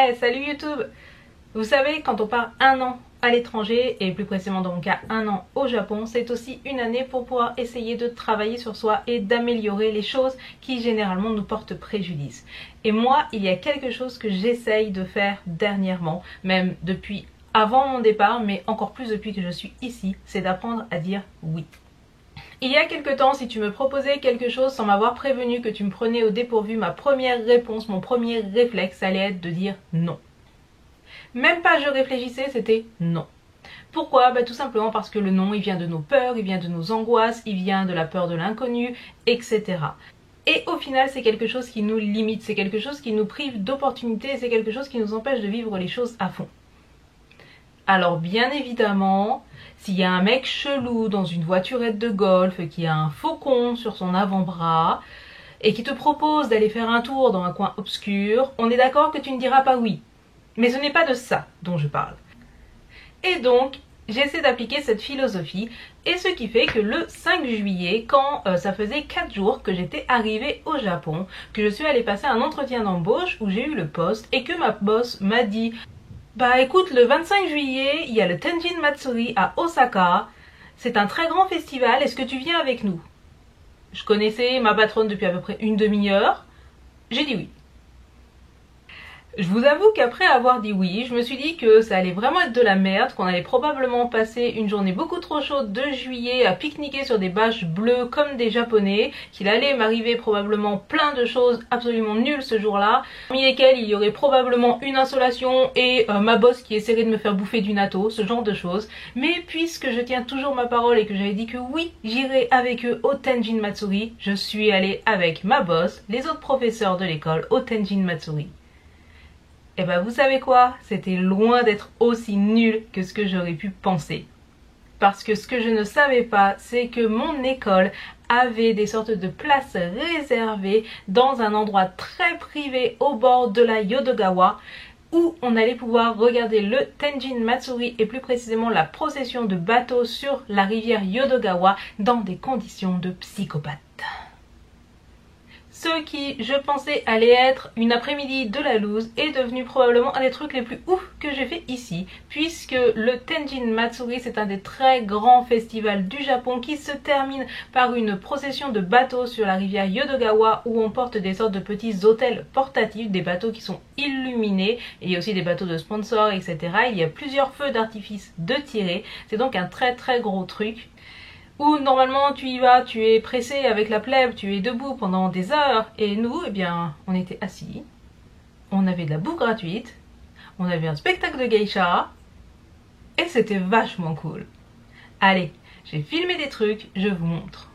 Hey, salut YouTube! Vous savez, quand on part un an à l'étranger, et plus précisément dans mon cas un an au Japon, c'est aussi une année pour pouvoir essayer de travailler sur soi et d'améliorer les choses qui généralement nous portent préjudice. Et moi, il y a quelque chose que j'essaye de faire dernièrement, même depuis avant mon départ, mais encore plus depuis que je suis ici, c'est d'apprendre à dire oui. Il y a quelque temps, si tu me proposais quelque chose sans m'avoir prévenu que tu me prenais au dépourvu, ma première réponse, mon premier réflexe allait être de dire non. Même pas je réfléchissais, c'était non. Pourquoi? Tout simplement parce que le non, il vient de nos peurs, il vient de nos angoisses, il vient de la peur de l'inconnu, etc. Et au final, c'est quelque chose qui nous limite, c'est quelque chose qui nous prive d'opportunités, c'est quelque chose qui nous empêche de vivre les choses à fond. Alors bien évidemment, s'il y a un mec chelou dans une voiturette de golf qui a un faucon sur son avant-bras et qui te propose d'aller faire un tour dans un coin obscur, on est d'accord que tu ne diras pas oui. Mais ce n'est pas de ça dont je parle. Et donc, j'essaie d'appliquer cette philosophie, et ce qui fait que le 5 juillet, quand ça faisait 4 jours que j'étais arrivée au Japon, que je suis allée passer un entretien d'embauche où j'ai eu le poste, et que ma boss m'a dit « Bah écoute, le 25 juillet, il y a le Tenjin Matsuri à Osaka, c'est un très grand festival, est-ce que tu viens avec nous ?» Je connaissais ma patronne depuis à peu près une demi-heure, j'ai dit oui. Je vous avoue qu'après avoir dit oui, je me suis dit que ça allait vraiment être de la merde, qu'on allait probablement passer une journée beaucoup trop chaude de juillet à pique-niquer sur des bâches bleues comme des japonais, qu'il allait m'arriver probablement plein de choses absolument nulles ce jour-là, parmi lesquelles il y aurait probablement une insolation et ma boss qui essaierait de me faire bouffer du natto, ce genre de choses. Mais puisque je tiens toujours ma parole et que j'avais dit que oui, j'irai avec eux au Tenjin Matsuri, je suis allée avec ma boss, les autres professeurs de l'école au Tenjin Matsuri. Et vous savez quoi? C'était loin d'être aussi nul que ce que j'aurais pu penser. Parce que ce que je ne savais pas, c'est que mon école avait des sortes de places réservées dans un endroit très privé au bord de la Yodogawa, où on allait pouvoir regarder le Tenjin Matsuri et plus précisément la procession de bateaux sur la rivière Yodogawa dans des conditions de psychopathe. Ce qui, je pensais, allait être une après-midi de la loose est devenu probablement un des trucs les plus ouf que j'ai fait ici, puisque le Tenjin Matsuri, c'est un des très grands festivals du Japon qui se termine par une procession de bateaux sur la rivière Yodogawa où on porte des sortes de petits hôtels portatifs, des bateaux qui sont illuminés, et il y a aussi des bateaux de sponsors, etc. Il y a plusieurs feux d'artifice de tirer, c'est donc un très très gros truc. Où normalement tu y vas, tu es pressé avec la plèbe, tu es debout pendant des heures, et nous, eh bien, on était assis, on avait de la bouffe gratuite, on avait un spectacle de geisha, et c'était vachement cool. Allez, j'ai filmé des trucs, je vous montre.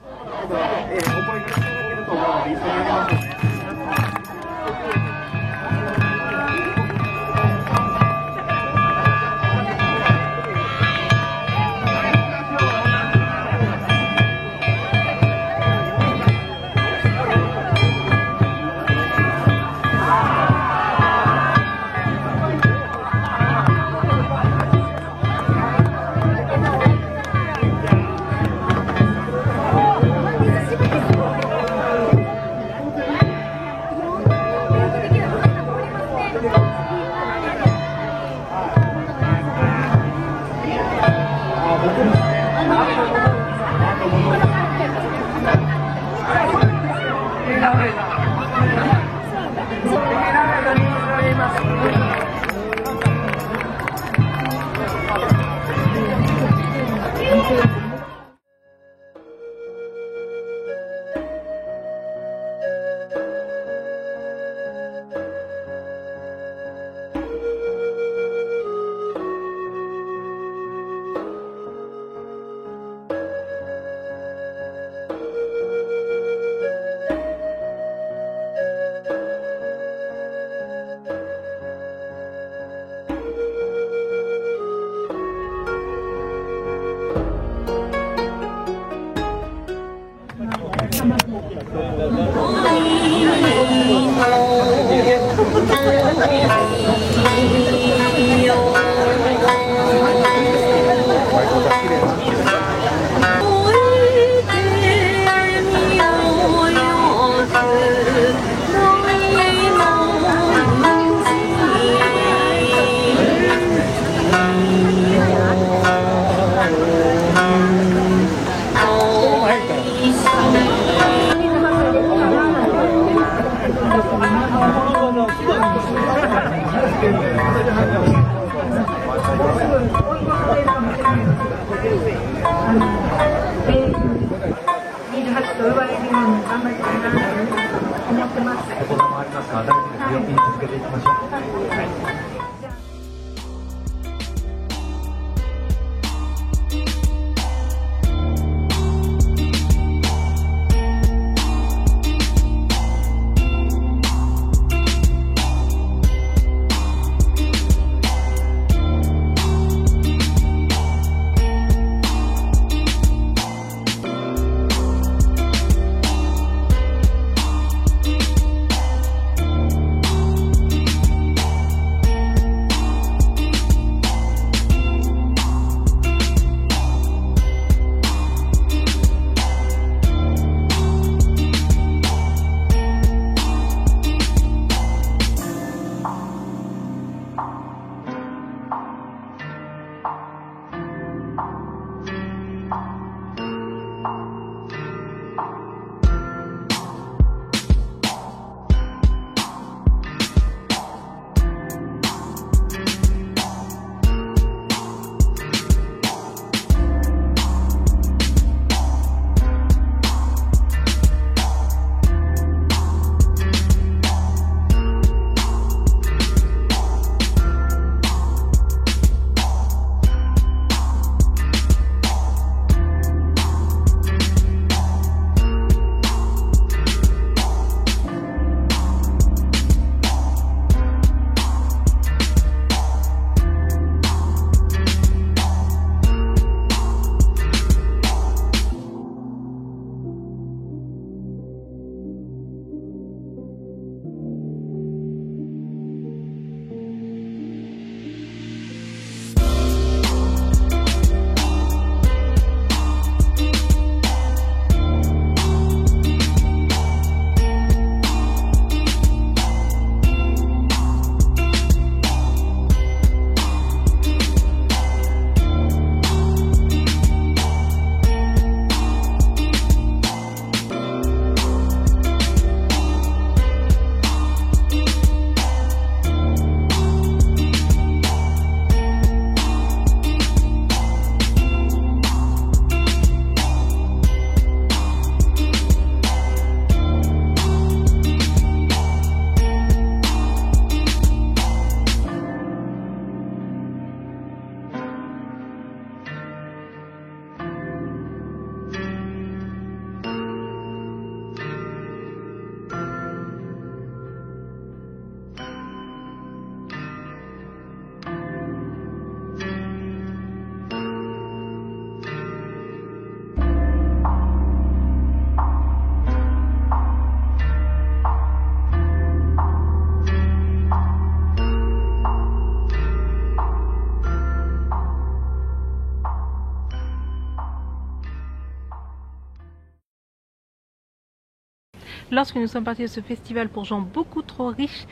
lorsque nous sommes partis de ce festival pour gens beaucoup trop riches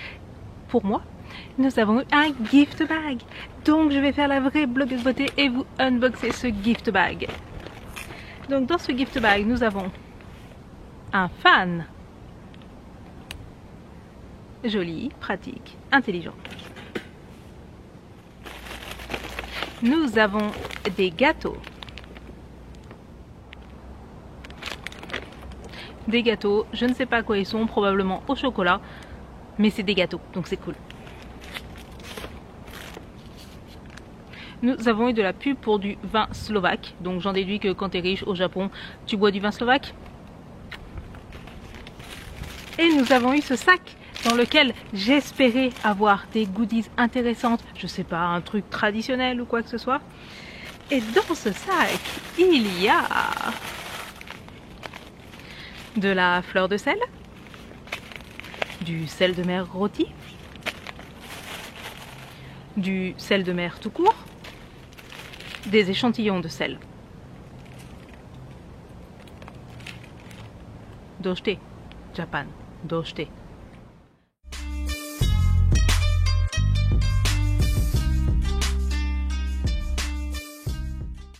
pour moi, nous avons eu un gift bag. Donc je vais faire la vraie blogueuse beauté et vous unboxer ce gift bag. Donc dans ce gift bag, nous avons un fan. Joli, pratique, intelligent. Nous avons des gâteaux. Des gâteaux, je ne sais pas à quoi ils sont, probablement au chocolat, mais c'est des gâteaux, donc c'est cool. Nous avons eu de la pub pour du vin slovaque, donc j'en déduis que quand tu es riche au Japon, tu bois du vin slovaque. Et nous avons eu ce sac dans lequel j'espérais avoir des goodies intéressantes, je sais pas, un truc traditionnel ou quoi que ce soit. Et dans ce sac, il y a de la fleur de sel, du sel de mer rôti, du sel de mer tout court, des échantillons de sel. Doshite, Japan, doshite.